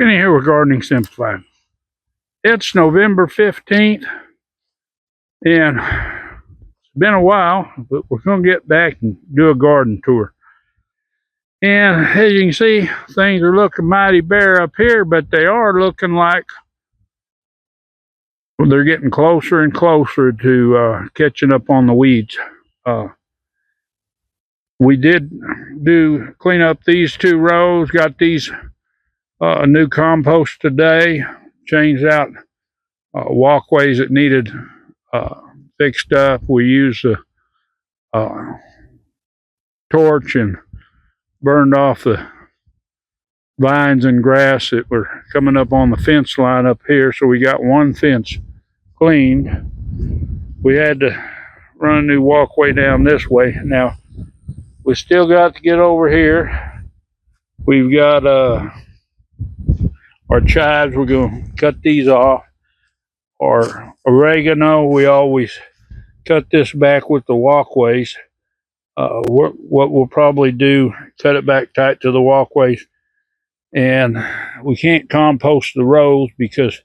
In here with Gardening Simplified. It's November 15th, and it's been a while, but we're going to get back and do a garden tour. And as you can see, things are looking mighty bare up here, but they are looking like they're getting closer and closer to catching up on the weeds. We did clean up these 2 rows, got these new compost today, changed out walkways that needed fixed up. We used a torch and burned off the vines and grass that were coming up on the fence line up here, so we got one fence cleaned. We had to run a new walkway down this way. Now we still got to get over here. We've got our chives. We're going to cut these off. Our oregano, we always cut this back with the walkways. What we'll probably do, cut it back tight to the walkways, and we can't compost the rows because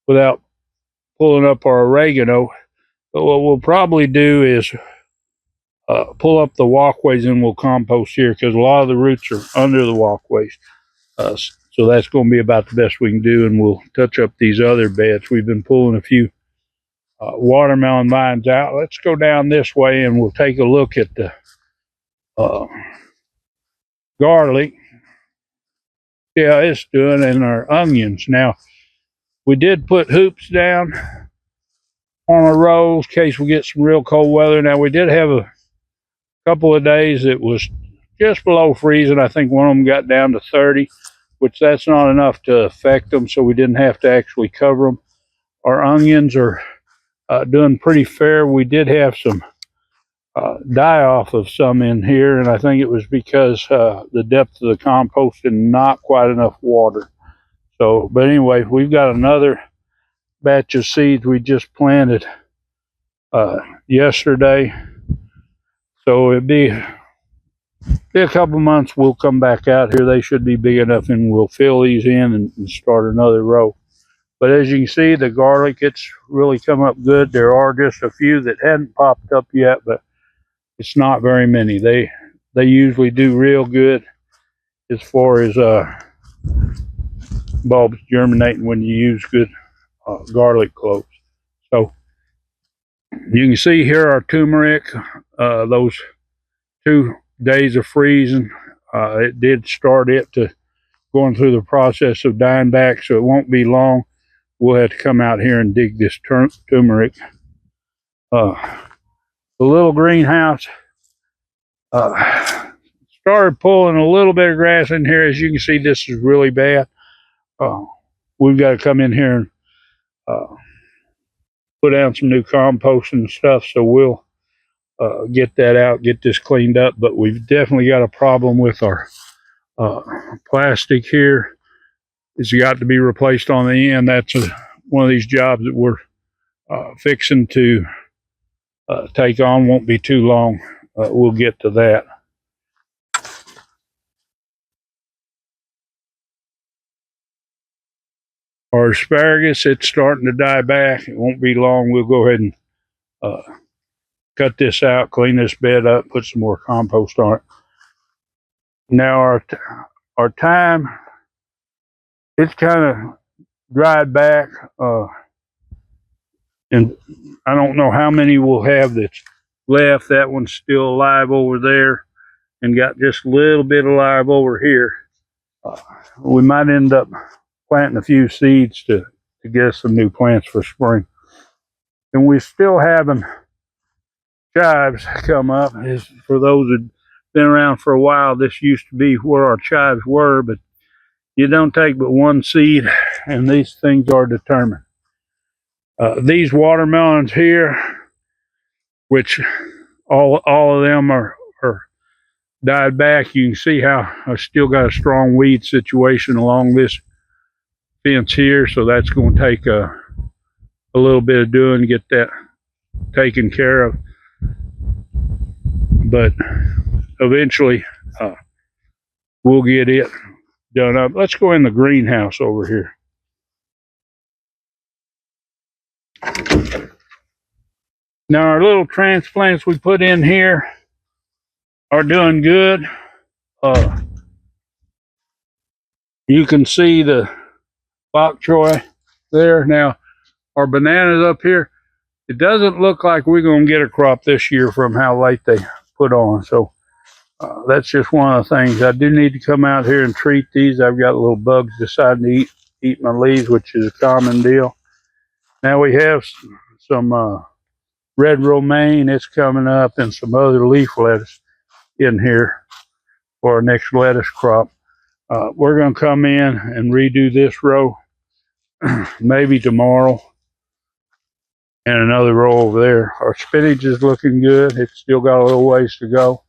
without pulling up our oregano. But what we'll probably do is pull up the walkways and we'll compost here, because a lot of the roots are under the walkways. So that's going to be about the best we can do, and we'll touch up these other beds. We've been pulling a few watermelon vines out. Let's go down this way and we'll take a look at the garlic. Yeah, it's doing, and our onions. Now, we did put hoops down on our rows in case we get some real cold weather. Now, we did have a couple of days it was just below freezing. I think one of them got down to 30, which that's not enough to affect them, so we didn't have to actually cover them. Our onions are doing pretty fair. We did have some die off of some in here, and I think it was because the depth of the compost and not quite enough water. So, but anyway, we've got another batch of seeds we just planted yesterday. So it'd be a couple months, we'll come back out here. They should be big enough, and we'll fill these in and start another row. But as you can see, the garlic, it's really come up good. There are just a few that hadn't popped up yet, but it's not very many. They usually do real good as far as bulbs germinating when you use good garlic cloves. So you can see here our turmeric, those 2 days of freezing, it did start it to going through the process of dying back, so it won't be long. We'll have to come out here and dig this turmeric. The little greenhouse started pulling a little bit of grass in here. As you can see, this is really bad. We've got to come in here and put down some new compost and stuff, so we'll get that out, get this cleaned up. But we've definitely got a problem with our plastic here. It's got to be replaced on the end. That's one of these jobs that we're fixing to take on. Won't be too long. We'll get to that. Our asparagus, it's starting to die back. It won't be long. We'll go ahead and cut this out, clean this bed up, put some more compost on it. Now our thyme, it's kind of dried back, and I don't know how many we'll have that's left. That one's still alive over there, and got just a little bit alive over here. We might end up planting a few seeds to get us some new plants for spring. And we're still having chives come up. For those that have been around for a while, this used to be where our chives were, but you don't take but one seed, and these things are determined. These watermelons here, which all of them are died back. You can see how I still got a strong weed situation along this fence here, so that's going to take a little bit of doing to get that taken care of. But eventually we'll get it done up. Let's go in the greenhouse over here. Now our little transplants we put in here are doing good. You can see the bok choy there. Now our bananas up here, it doesn't look like we're going to get a crop this year from how late they put on. So that's just one of the things. I do need to come out here and treat these. I've got little bugs deciding to eat my leaves, which is a common deal. Now we have some red romaine. It's coming up, and some other leaf lettuce in here for our next lettuce crop. We're going to come in and redo this row maybe tomorrow, and another row over there. Our spinach is looking good. It's still got a little ways to go.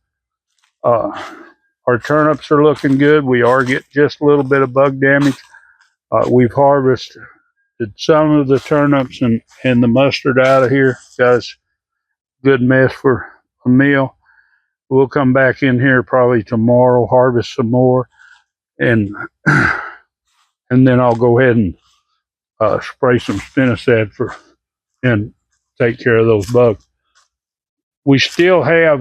Our turnips are looking good. We are getting just a little bit of bug damage. We've harvested some of the turnips and the mustard out of here. Got us a good mess for a meal. We'll come back in here probably tomorrow, harvest some more, and then I'll go ahead and spray some spinosad and take care of those bugs. We still have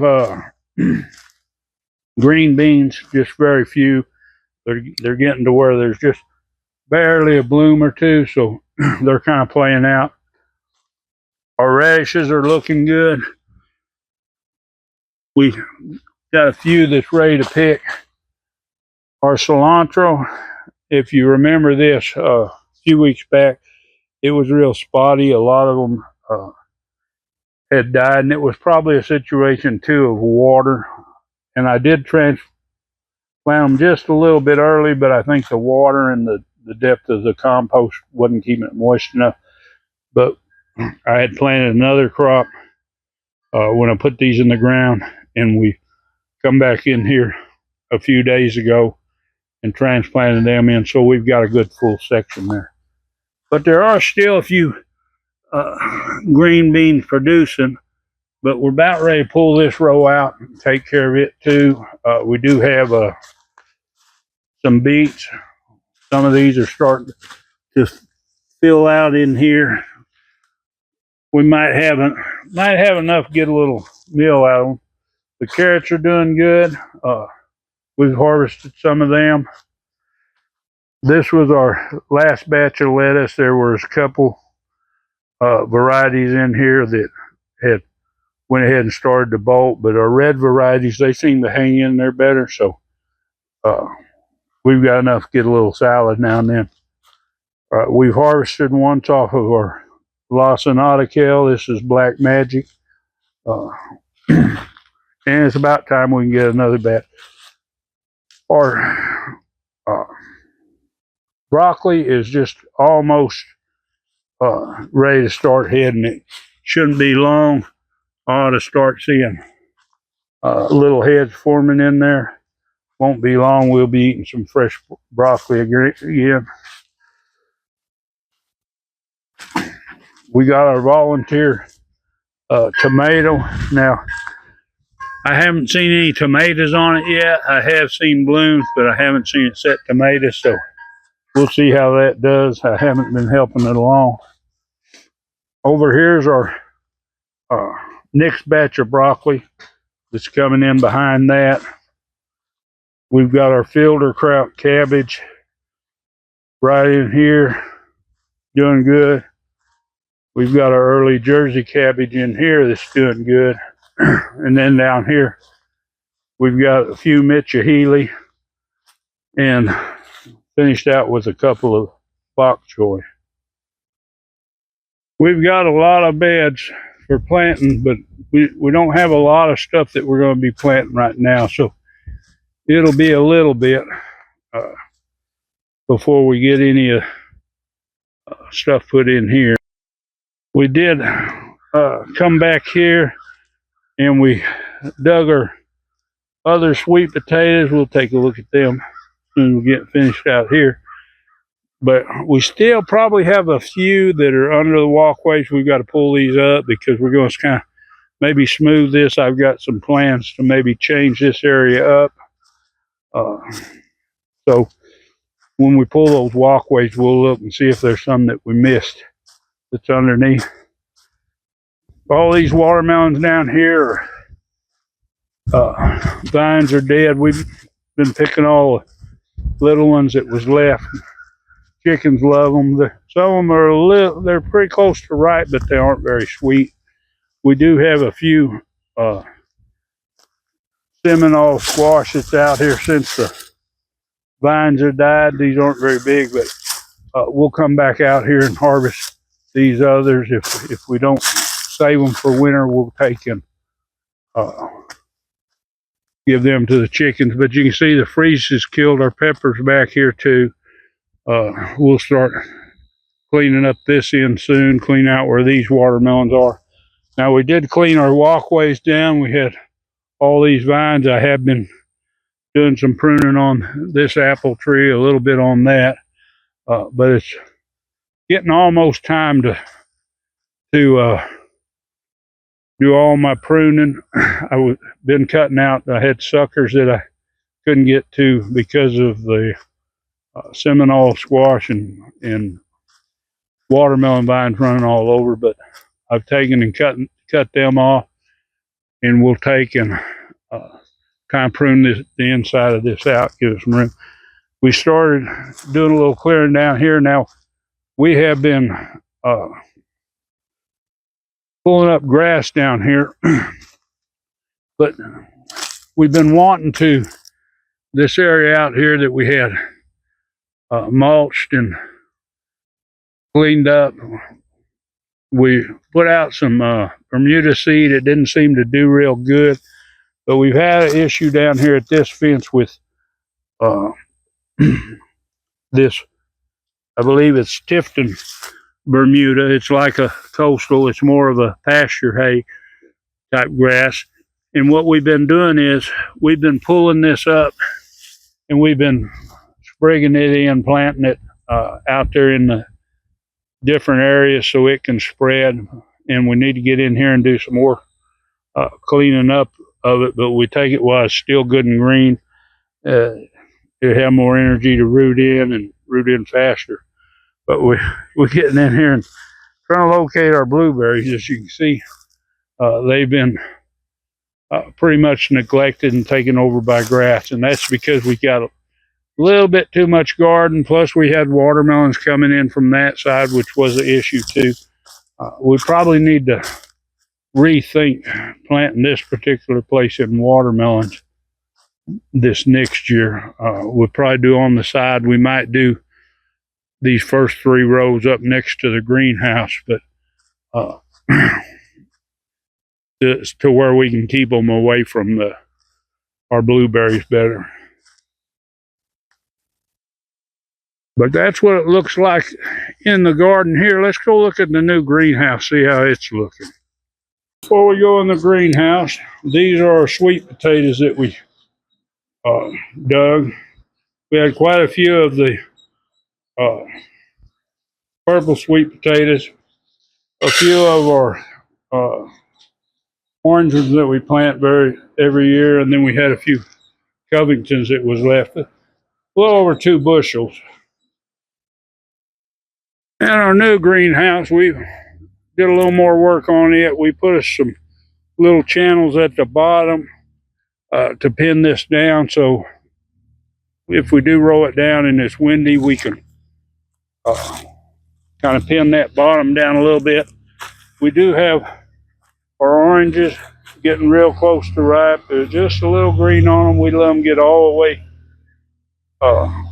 green beans, just very few. They're getting to where there's just barely a bloom or two, so they're kind of playing out. Our radishes are looking good. We got a few that's ready to pick. Our cilantro, if you remember this, a few weeks back, it was real spotty. A lot of them had died, and it was probably a situation too of water. And I did transplant them just a little bit early, but I think the water and the depth of the compost wasn't keeping it moist enough. But I had planted another crop when I put these in the ground, and we come back in here a few days ago and transplanted them in, so we've got a good full section there. But there are still a few green beans producing, but we're about ready to pull this row out and take care of it too. We do have some beets. Some of these are starting to fill out in here. We might have enough to get a little meal out of them. The carrots are doing good. We've harvested some of them. This was our last batch of lettuce. There was a couple varieties in here that had went ahead and started to bolt, but our red varieties, they seem to hang in there better. So we've got enough to get a little salad now and then. We've harvested once off of our La Sonata kale. This is Black Magic. And it's about time we can get another batch. Our broccoli is just almost ready to start heading. It shouldn't be long. I ought to start seeing little heads forming in there. Won't be long. We'll be eating some fresh broccoli again. We got our volunteer tomato. Now, I haven't seen any tomatoes on it yet. I have seen blooms, but I haven't seen it set tomatoes, so we'll see how that does. I haven't been helping it along. Over here's our next batch of broccoli that's coming in behind that. We've got our fielder kraut cabbage right in here, doing good. We've got our early Jersey cabbage in here that's doing good. And then down here, we've got a few Mitchell Healy and finished out with a couple of bok choy. We've got a lot of beds for planting, but we don't have a lot of stuff that we're going to be planting right now. So it'll be a little bit before we get any stuff put in here. We did come back here and we dug our other sweet potatoes. We'll take a look at them as soon as we get finished out here. But we still probably have a few that are under the walkways. We've got to pull these up because we're going to kind of maybe smooth this. I've got some plans to maybe change this area up. So when we pull those walkways, we'll look and see if there's some that we missed that's underneath. All these watermelons down here, vines are dead. We've been picking all the little ones that was left. Chickens love them. Some of them are they're pretty close to ripe, but they aren't very sweet. We do have a few Seminole squash that's out here since the vines have died. These aren't very big, but we'll come back out here and harvest these others. If we don't save them for winter, we'll take and give them to the chickens. But you can see the freeze has killed our peppers back here too. We'll start cleaning up this end soon, clean out where these watermelons are. Now we did clean our walkways down. We had all these vines. I have been doing some pruning on this apple tree, a little bit on that, but it's getting almost time to do all my pruning. I've been cutting out. I had suckers that I couldn't get to because of the Seminole squash and watermelon vines running all over, but I've taken and cut them off, and we'll take and kind of prune the inside of this out, give it some room. We started doing a little clearing down here. Now we have been pulling up grass down here, but we've been wanting to, this area out here that we had mulched and cleaned up, we put out some Bermuda seed. It didn't seem to do real good, but we've had an issue down here at this fence with this, I believe it's Tifton Bermuda. It's like a coastal, it's more of a pasture hay type grass. And what we've been doing is we've been pulling this up and we've been sprigging it in, planting it out there in the different areas so it can spread. And we need to get in here and do some more cleaning up of it, but we take it while it's still good and green. It have more energy to root in faster. But we're getting in here and trying to locate our blueberries. As you can see, they've been pretty much neglected and taken over by grass, and that's because we got a little bit too much garden, plus we had watermelons coming in from that side, which was an issue too. We probably need to rethink planting this particular place in watermelons this next year. We'll probably do on the side. We might do these first 3 rows up next to the greenhouse, but to where we can keep them away from our blueberries better. But that's what it looks like in the garden here. Let's go look at the new greenhouse, see how it's looking. Before we go in the greenhouse, these are our sweet potatoes that we dug. We had quite a few of the purple sweet potatoes, a few of our orange ones that we plant every year, and then we had a few Covingtons that was left, a little over 2 bushels. And our new greenhouse, we did a little more work on it. We put some little channels at the bottom to pin this down, so if we do roll it down and it's windy, we can kind of pin that bottom down a little bit. We do have our oranges getting real close to ripe. There's just a little green on them. We let them get all the way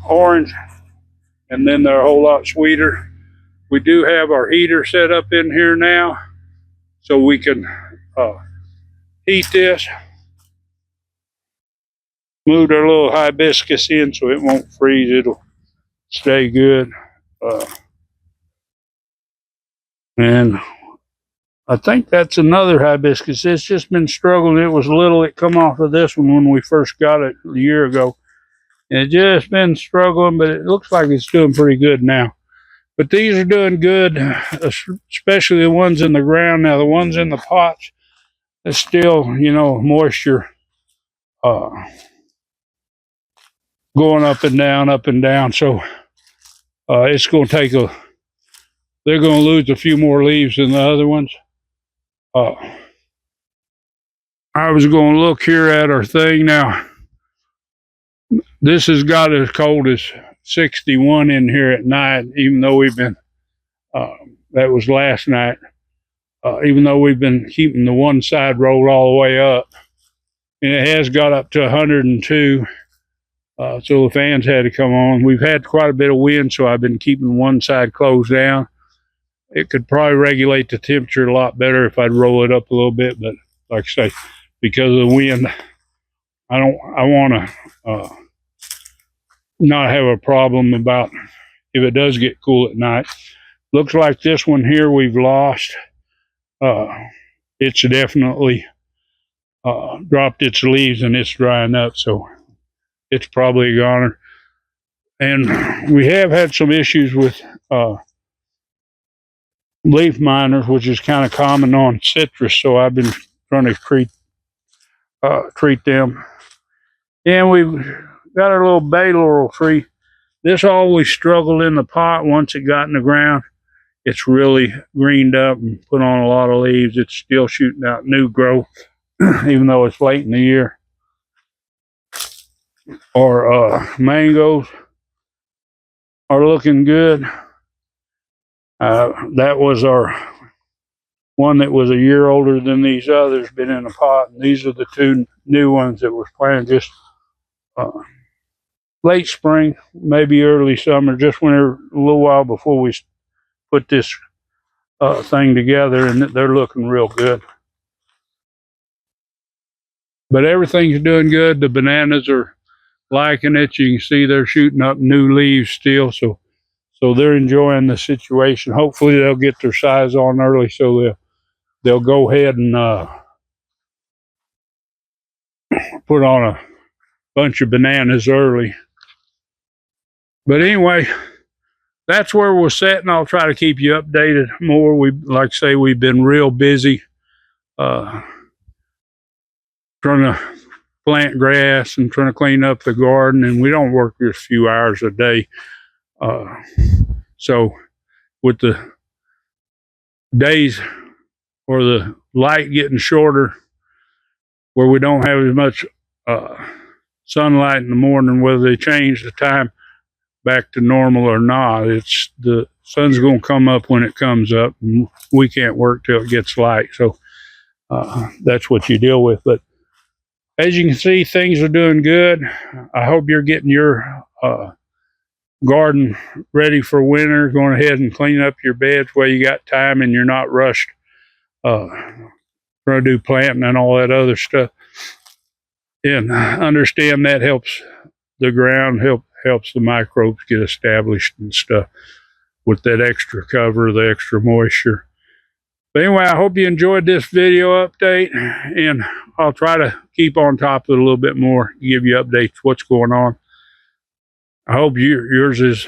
orange, and then they're a whole lot sweeter. We do have our heater set up in here now, so we can heat this. Moved our little hibiscus in so it won't freeze. It'll stay good. And I think that's another hibiscus. It's just been struggling. It was little. It come off of this one when we first got it a year ago. And it just been struggling, but it looks like it's doing pretty good now. But these are doing good, especially the ones in the ground. Now the ones in the pots, there's still, moisture going up and down, up and down. So it's going to take they're going to lose a few more leaves than the other ones. I was going to look here at our thing now. This has got as cold as 61 in here at night, even though we've been, that was last night, even though we've been keeping the one side rolled all the way up. And it has got up to 102, so the fans had to come on. We've had quite a bit of wind, so I've been keeping one side closed down. It could probably regulate the temperature a lot better if I'd roll it up a little bit, but like I say, because of the wind, I want to not have a problem about if it does get cool at night. Looks like this one here we've lost. It's definitely dropped its leaves and it's drying up, so it's probably a goner. And we have had some issues with leaf miners, which is kind of common on citrus, so I've been trying to treat them. And we've got our little bay laurel tree. This always struggled in the pot. Once it got in the ground, it's really greened up and put on a lot of leaves. It's still shooting out new growth, even though it's late in the year. Our mangoes are looking good. That was our one that was a year older than these others, been in a pot. And these are the two new ones that was planted just late spring, maybe early summer, just when a little while before we put this thing together, and they're looking real good. But everything's doing good. The bananas are liking it. You can see they're shooting up new leaves still, so they're enjoying the situation. Hopefully they'll get their size on early, so they'll go ahead and put on a bunch of bananas early. But anyway, that's where we're sitting. I'll try to keep you updated more. Like I say, we've been real busy trying to plant grass and trying to clean up the garden, and we don't work just a few hours a day. So with the days or the light getting shorter, where we don't have as much sunlight in the morning, whether they change the time back to normal or not, it's the sun's going to come up when it comes up, and we can't work till it gets light. So that's what you deal with. But as you can see, things are doing good. I hope you're getting your garden ready for winter, going ahead and clean up your beds where you got time and you're not rushed trying to do planting and all that other stuff. And understand that helps the ground, helps the microbes get established and stuff with that extra cover, the extra moisture. But anyway, I hope you enjoyed this video update, and I'll try to keep on top of it a little bit more, give you updates what's going on. I hope yours is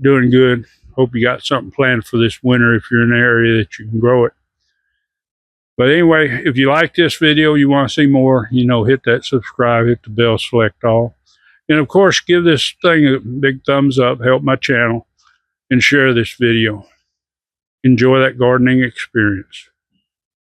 doing good. Hope you got something planned for this winter if you're in an area that you can grow it. But anyway, if you like this video, you want to see more, hit that subscribe, hit the bell, select all. And of course, give this thing a big thumbs up, help my channel, and share this video. Enjoy that gardening experience.